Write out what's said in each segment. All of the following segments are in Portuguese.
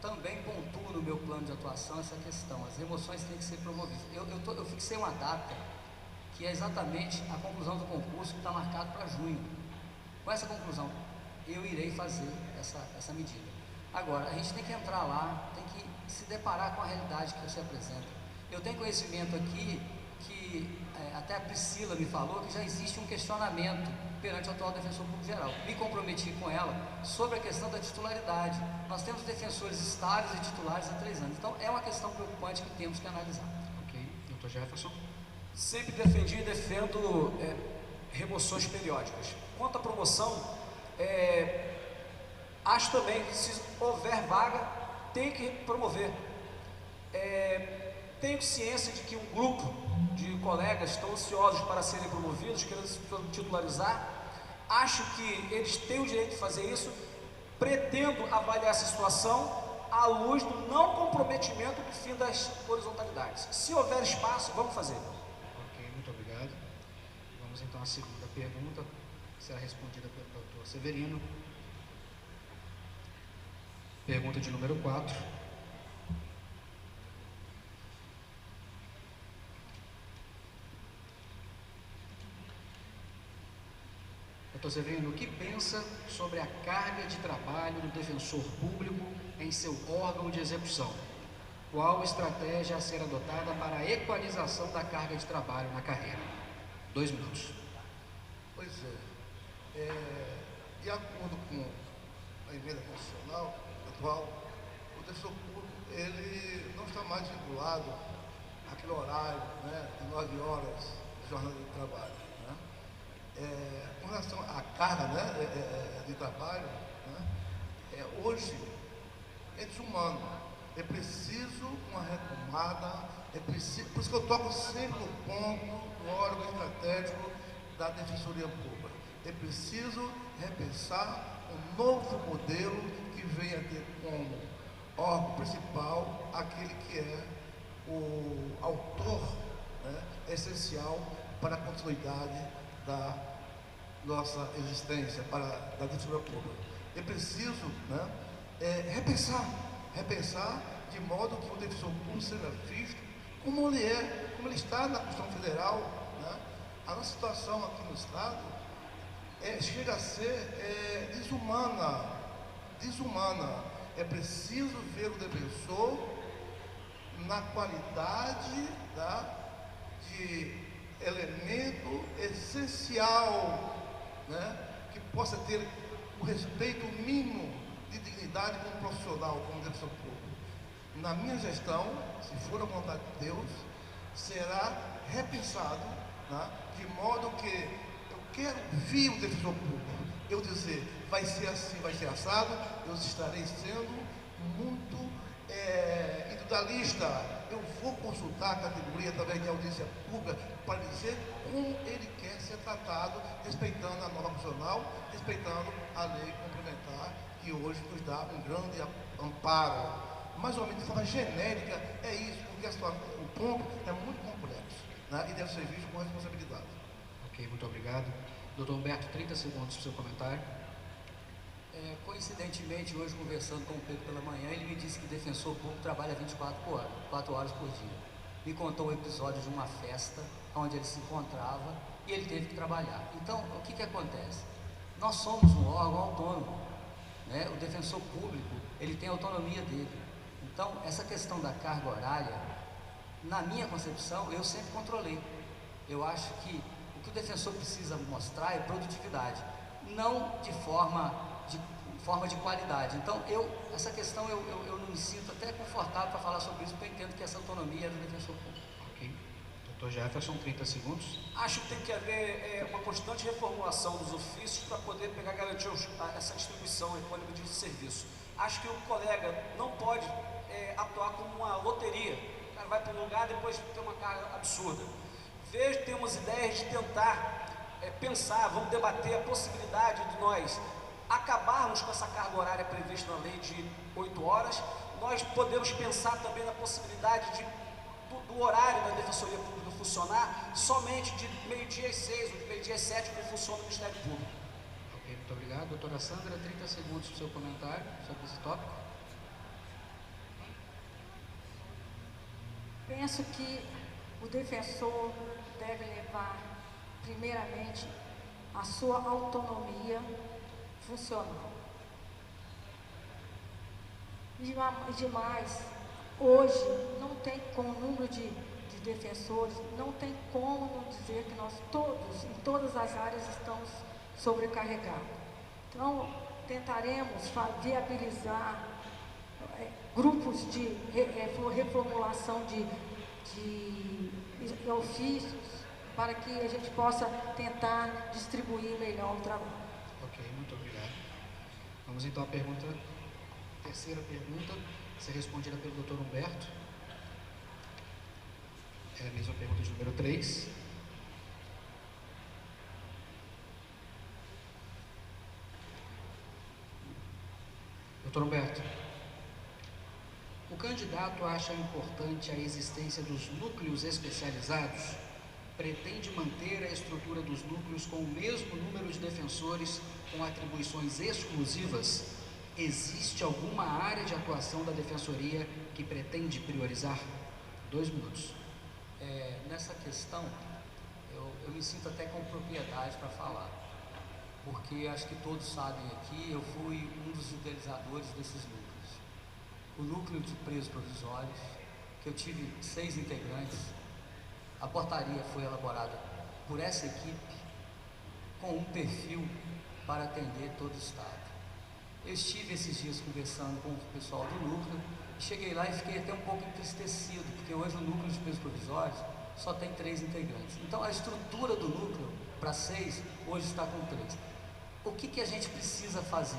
também pontuo no meu plano de atuação essa questão. As remoções têm que ser promovidas. Eu fixei uma data que é exatamente a conclusão do concurso, que está marcado para junho. Com essa conclusão, eu irei fazer essa medida. Agora, a gente tem que entrar lá, tem que se deparar com a realidade que se apresenta. Eu tenho conhecimento aqui que até a Priscila me falou que já existe um questionamento perante o atual defensor público geral. Me comprometi com ela sobre a questão da titularidade. Nós temos defensores estáveis e titulares há 3 anos. Então, é uma questão preocupante que temos que analisar. Ok. Doutor Jefferson? Sempre defendi e defendo remoções periódicas. Quanto à promoção, acho também que se houver vaga, tem que promover. Tenho ciência de que um grupo de colegas estão ansiosos para serem promovidos, querendo se titularizar. Acho que eles têm o direito de fazer isso. Pretendo avaliar essa situação à luz do não comprometimento do fim das horizontalidades. Se houver espaço, vamos fazer. Ok, muito obrigado. Vamos então à segunda pergunta, que será respondida pelo doutor Severino. Pergunta de número 4. Doutor Severino, o que pensa sobre a carga de trabalho do defensor público em seu órgão de execução? Qual estratégia a ser adotada para a equalização da carga de trabalho na carreira? 2 minutos. Pois de acordo com a emenda constitucional atual, o defensor público ele não está mais vinculado àquele horário, né, de 9 horas de jornada de trabalho. Com relação à carga, né, de trabalho, né, hoje é desumano. É preciso uma retomada, por isso que eu toco sempre no ponto do órgão estratégico da Defensoria Pública. É preciso repensar um novo modelo que venha ter como órgão principal aquele que é o autor, né, essencial para a continuidade da nossa existência, da Defensoria Pública. É preciso, né, repensar de modo que o defensor público seja visto como ele está na Constituição Federal, né? A nossa situação aqui no Estado chega a ser desumana. É preciso ver o defensor na qualidade de elemento essencial, né? Que possa ter o respeito mínimo de dignidade como profissional, como defensor público. Na minha gestão, se for a vontade de Deus, será repensado, né, de modo que eu quero vir o defensor público, eu dizer, vai ser assim, vai ser assado, eu estarei sendo muito individualista. Eu vou consultar a categoria através de audiência pública para dizer como ele quer ser tratado, respeitando a norma constitucional, respeitando a lei complementar, que hoje nos dá um grande amparo. Mais ou menos de forma genérica, é isso, porque o ponto é muito complexo, né, e deve ser visto com responsabilidade. Ok, muito obrigado. Doutor Humberto, 30 segundos para o seu comentário. Coincidentemente, hoje conversando com o Pedro pela manhã, ele me disse que defensor público trabalha 4 horas por dia. Me contou o episódio de uma festa onde ele se encontrava e ele teve que trabalhar. Então, o que acontece? Nós somos um órgão autônomo, né? O defensor público, ele tem a autonomia dele. Então, essa questão da carga horária, na minha concepção, eu sempre controlei. Eu acho que o que o defensor precisa mostrar é produtividade, não de forma de qualidade. Então, essa questão eu não me sinto até confortável para falar sobre isso, porque eu entendo que essa autonomia é do defensor público. Ok. Doutor Jefferson, 30 segundos. Acho que tem que haver uma constante reformulação dos ofícios para poder garantir essa distribuição econômica de serviço. Acho que o colega não pode atuar como uma loteria. O cara vai para um lugar, depois tem uma carga absurda. Temos ideias de tentar pensar, vamos debater a possibilidade de nós acabarmos com essa carga horária prevista na lei de 8 horas. Nós podemos pensar também na possibilidade do horário da Defensoria Pública funcionar somente de meio-dia às 6 ou de meio-dia às 7, como funciona o Ministério Público. Ok, muito obrigado. Doutora Sandra, 30 segundos para o seu comentário sobre esse tópico. Penso que o defensor deve levar, primeiramente, a sua autonomia funcional. E demais, hoje não tem, com o número de defensores, não tem como dizer que nós todos, em todas as áreas, estamos sobrecarregados. Então, tentaremos viabilizar grupos de reformulação de ofícios para que a gente possa tentar distribuir melhor o trabalho. Ok, muito obrigado. Vamos então à terceira pergunta, a ser respondida pelo Dr. Humberto. É a mesma pergunta de número 3. Dr. Humberto, o candidato acha importante a existência dos núcleos especializados? Pretende manter a estrutura dos núcleos com o mesmo número de defensores com atribuições exclusivas? Existe alguma área de atuação da Defensoria que pretende priorizar? 2 minutos. Nessa questão, eu me sinto até com propriedade para falar, porque acho que todos sabem aqui, eu fui um dos idealizadores desses núcleos. O núcleo de presos provisórios, que eu tive 6 integrantes, a portaria foi elaborada por essa equipe com um perfil para atender todo o Estado. Eu estive esses dias conversando com o pessoal do núcleo, cheguei lá e fiquei até um pouco entristecido, porque hoje o núcleo de presos provisórios só tem 3 integrantes. Então a estrutura do núcleo para 6 hoje está com 3. O que a gente precisa fazer?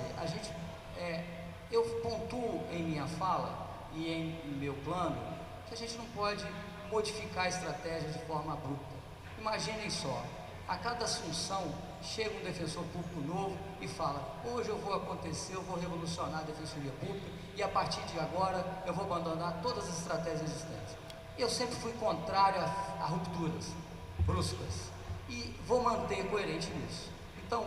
Eu pontuo em minha fala e em meu plano que a gente não pode modificar a estratégia de forma abrupta. Imaginem só, a cada assunção chega um defensor público novo e fala: hoje eu vou revolucionar a defensoria pública e a partir de agora eu vou abandonar todas as estratégias existentes. Eu sempre fui contrário a rupturas bruscas e vou manter coerente nisso. Então,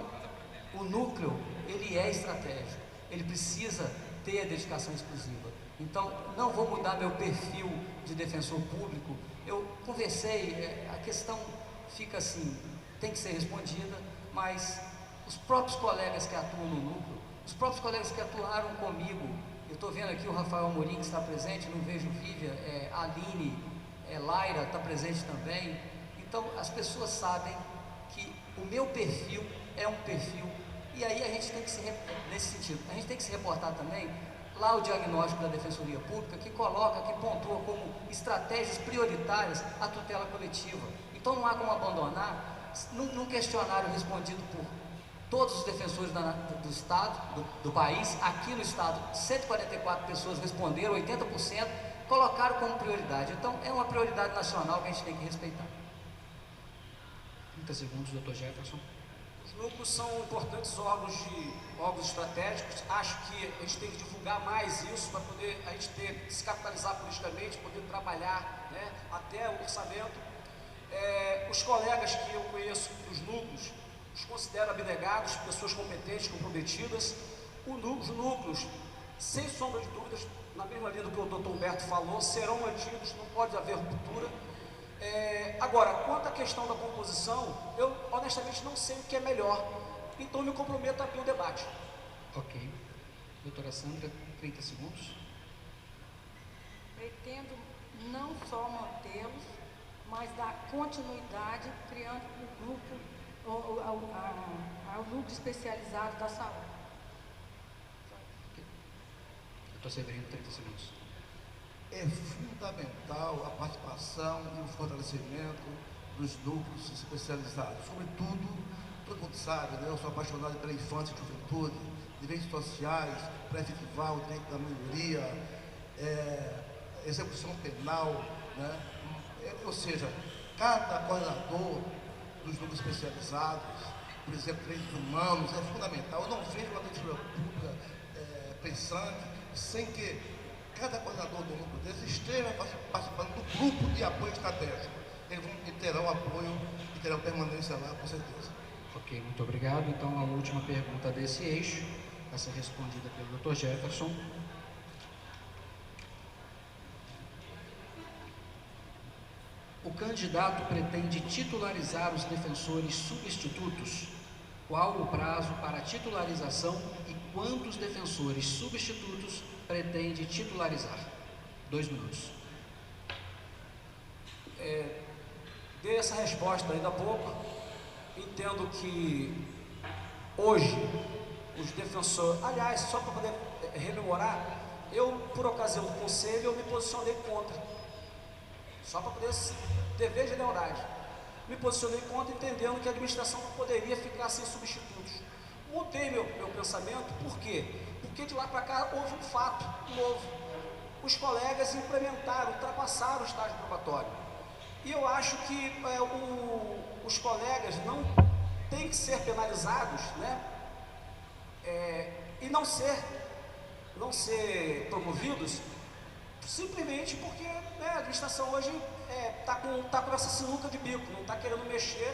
o núcleo, ele é estratégico, ele precisa ter a dedicação exclusiva. Então, não vou mudar meu perfil de defensor público. Eu conversei, a questão fica assim, tem que ser respondida, mas os próprios colegas que atuam no núcleo, os próprios colegas que atuaram comigo, eu estou vendo aqui o Rafael Amorim que está presente, não vejo Vivian, a Aline, Laira está presente também. Então, as pessoas sabem que o meu perfil é um perfil, e aí a gente tem que se, nesse sentido, a gente tem que se reportar também lá o diagnóstico da Defensoria Pública, que coloca, que pontua como estratégias prioritárias a tutela coletiva. Então não há como abandonar, num questionário respondido por todos os defensores do Estado, do país, aqui no Estado, 144 pessoas responderam, 80%, colocaram como prioridade. Então é uma prioridade nacional que a gente tem que respeitar. 30 segundos, Dr. Jefferson. Os núcleos são importantes órgãos estratégicos. Acho que a gente tem que divulgar mais isso para poder a gente se capitalizar politicamente, poder trabalhar, né, até o orçamento. Os colegas que eu conheço dos núcleos, os considero abnegados, pessoas competentes, comprometidas. Os núcleos, sem sombra de dúvidas, na mesma linha do que o Dr. Humberto falou, serão mantidos, não pode haver ruptura. Agora, quanto à questão da composição, eu honestamente não sei o que é melhor, então me comprometo a abrir o debate. Ok. Doutora Sandra, 30 segundos. Pretendo não só mantê-los, mas dar continuidade, criando o grupo, ao núcleo especializado da saúde. Okay. Doutor Severino, 30 segundos. É fundamental a participação e o fortalecimento dos núcleos especializados. Sobretudo, todo mundo sabe, né? Eu sou apaixonado pela infância e juventude, direitos sociais, pré-efetival, direito da maioria, execução penal, né? Ou seja, cada coordenador dos núcleos especializados, por exemplo, direitos humanos, é fundamental. Eu não vejo uma defensoria pública pensante sem que cada coordenador do núcleo desse esteja participando do grupo de apoio estratégico. Eles terão apoio e terão permanência lá, com certeza. Ok, muito obrigado. Então, a última pergunta desse eixo vai ser respondida pelo Dr. Jefferson. O candidato pretende titularizar os defensores substitutos? Qual o prazo para titularização e quantos defensores substitutos pretende titularizar? 2 minutos. Dei essa resposta ainda há pouco. Entendo que hoje os defensores, aliás, só para poder rememorar, eu, por ocasião do conselho, eu me posicionei contra, só para poder ter generalidade, me posicionei contra, entendendo que a administração não poderia ficar sem substitutos. Mudei meu pensamento. Por quê? Porque de lá para cá houve um fato novo: os colegas implementaram, ultrapassaram o estágio probatório, e eu acho que os colegas não têm que ser penalizados, né? E não ser promovidos simplesmente porque, né, a administração hoje está com essa sinuca de bico, não está querendo mexer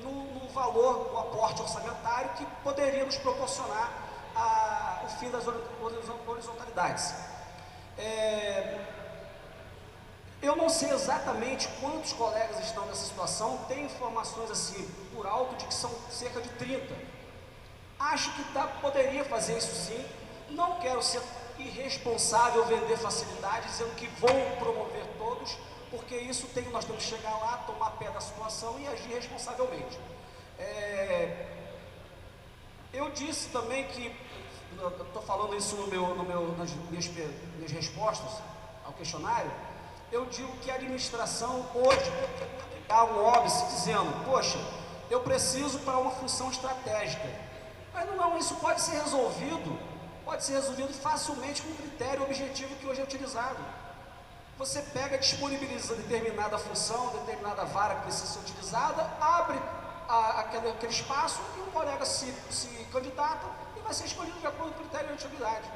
no valor, no aporte orçamentário que poderia nos proporcionar o fim das horizontalidades. Eu não sei exatamente quantos colegas estão nessa situação, tenho informações assim por alto de que são cerca de 30. Acho que poderia fazer isso sim. Não quero ser irresponsável, vender facilidade, dizendo que vou promover todos, porque isso nós temos que chegar lá, tomar pé da situação e agir responsavelmente. Eu disse também que, estou falando isso nas minhas respostas ao questionário, eu digo que a administração hoje dá um óbice dizendo: poxa, eu preciso para uma função estratégica. Mas não, isso pode ser resolvido facilmente com o critério objetivo que hoje é utilizado. Você pega, disponibiliza determinada função, determinada vara que precisa ser utilizada, abre aquele espaço e o colega se candidata e vai ser escolhido de acordo com o critério de utilidade.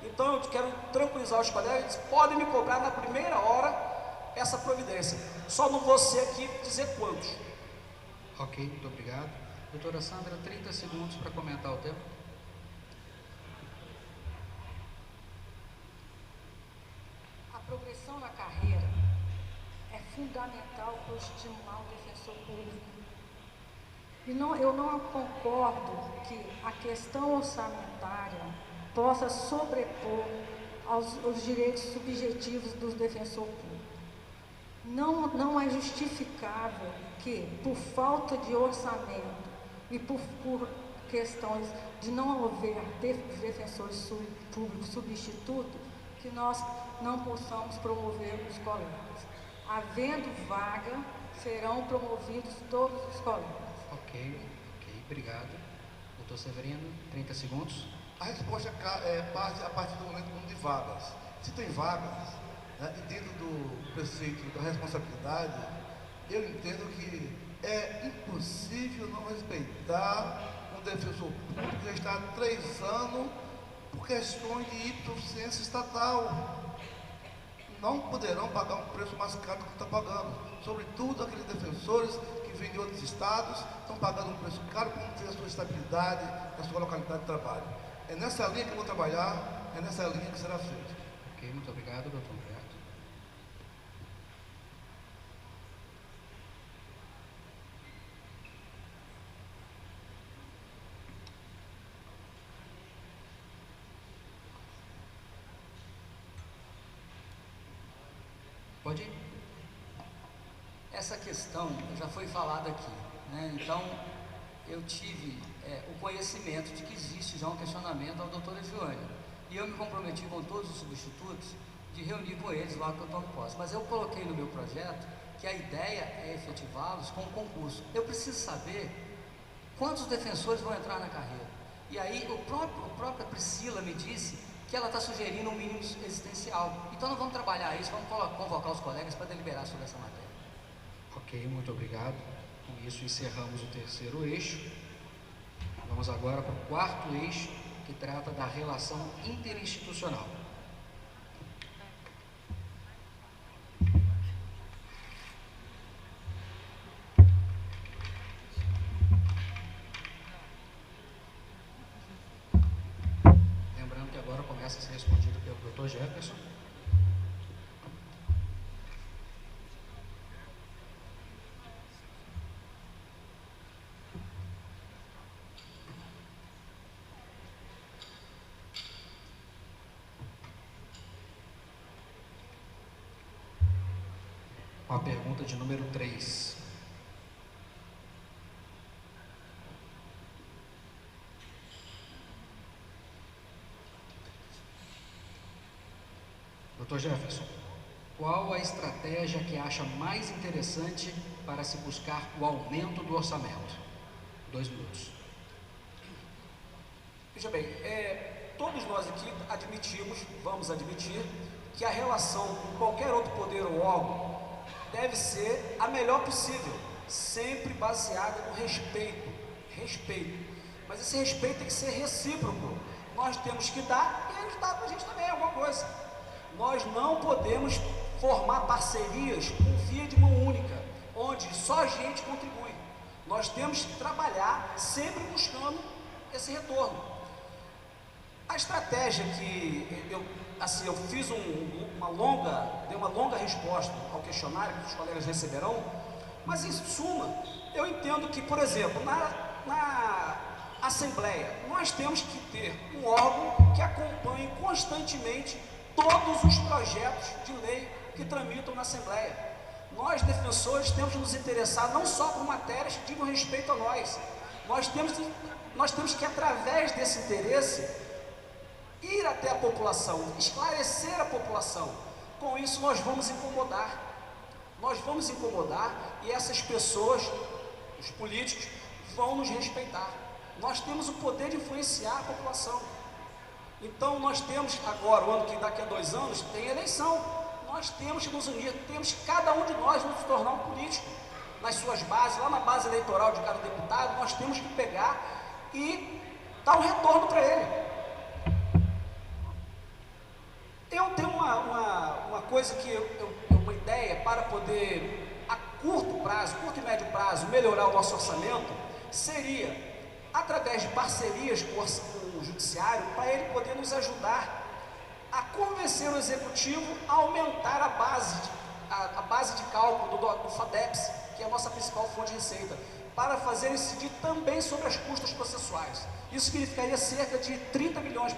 Então eu quero tranquilizar os colegas: podem me cobrar na primeira hora essa providência, só não vou ser aqui dizer quantos. Ok, muito obrigado. Doutora Sandra, 30 segundos para comentar o tema. A progressão na carreira é fundamental para estimular o defensor público. E eu não concordo que a questão orçamentária possa sobrepor aos direitos subjetivos do defensor público. Não é justificável que, por falta de orçamento e por questões de não haver defensores públicos substitutos, que nós não possamos promover os colegas. Havendo vaga, serão promovidos todos os colegas. Ok, obrigado. Doutor Severino, 30 segundos. A resposta parte a partir do momento de vagas. Se tem vagas, né, e dentro do preceito da responsabilidade, eu entendo que é impossível não respeitar um defensor público que já está há 3 anos por questões de hipossuficiência estatal. Não poderão pagar um preço mais caro do que estão pagando. Sobretudo aqueles defensores que vêm de outros estados, estão pagando um preço caro para não ter a sua estabilidade na sua localidade de trabalho. É nessa linha que eu vou trabalhar, é nessa linha que será feito. Ok, muito obrigado, doutor Humberto. Pode ir. Essa questão já foi falada aqui, né? Então eu tive o conhecimento de que existe já um questionamento ao doutor Efione, e eu me comprometi com todos os substitutos de reunir com eles lá que eu tomo posse. Mas eu coloquei no meu projeto que a ideia é efetivá-los com concurso. Eu preciso saber quantos defensores vão entrar na carreira. E aí a própria Priscila me disse que ela está sugerindo um mínimo existencial. Então nós vamos trabalhar isso, vamos convocar os colegas para deliberar sobre essa matéria. Ok, muito obrigado. Com isso encerramos o 3º eixo. Vamos agora para o 4º eixo, que trata da relação interinstitucional. Lembrando que agora começa a ser respondido pelo Dr. Jefferson. com a pergunta de número 3. Dr. Jefferson, qual a estratégia que acha mais interessante para se buscar o aumento do orçamento? 2 minutos. Veja bem, todos nós aqui vamos admitir, que a relação com qualquer outro poder ou órgão deve ser a melhor possível, sempre baseada no respeito. Mas esse respeito tem que ser recíproco. Nós temos que dar e eles dão para a gente também alguma coisa. Nós não podemos formar parcerias com via de mão única, onde só a gente contribui. Nós temos que trabalhar sempre buscando esse retorno. A estratégia que eu fiz dei uma longa resposta ao questionário que os colegas receberão, mas em suma, eu entendo que, por exemplo, na Assembleia, nós temos que ter um órgão que acompanhe constantemente todos os projetos de lei que tramitam na Assembleia. Nós, defensores, temos que nos interessar não só por matérias que digam respeito a nós. Nós temos que, através desse interesse, ir até a população, esclarecer a população. Com isso, nós vamos incomodar. E essas pessoas, os políticos, vão nos respeitar. Nós temos o poder de influenciar a população. Então, nós temos agora, o ano que daqui a 2 anos, tem eleição. Nós temos que nos unir, temos que cada um de nós nos tornar um político. Nas suas bases, lá na base eleitoral de cada deputado, nós temos que pegar e dar um retorno para ele. Eu tenho uma coisa uma ideia para poder, a curto e médio prazo, melhorar o nosso orçamento, seria através de parcerias com o Judiciário, para ele poder nos ajudar a convencer o Executivo a aumentar a base de cálculo do FADEPS, que é a nossa principal fonte de receita, para fazer incidir também sobre as custas processuais. Isso significaria cerca de 30 milhões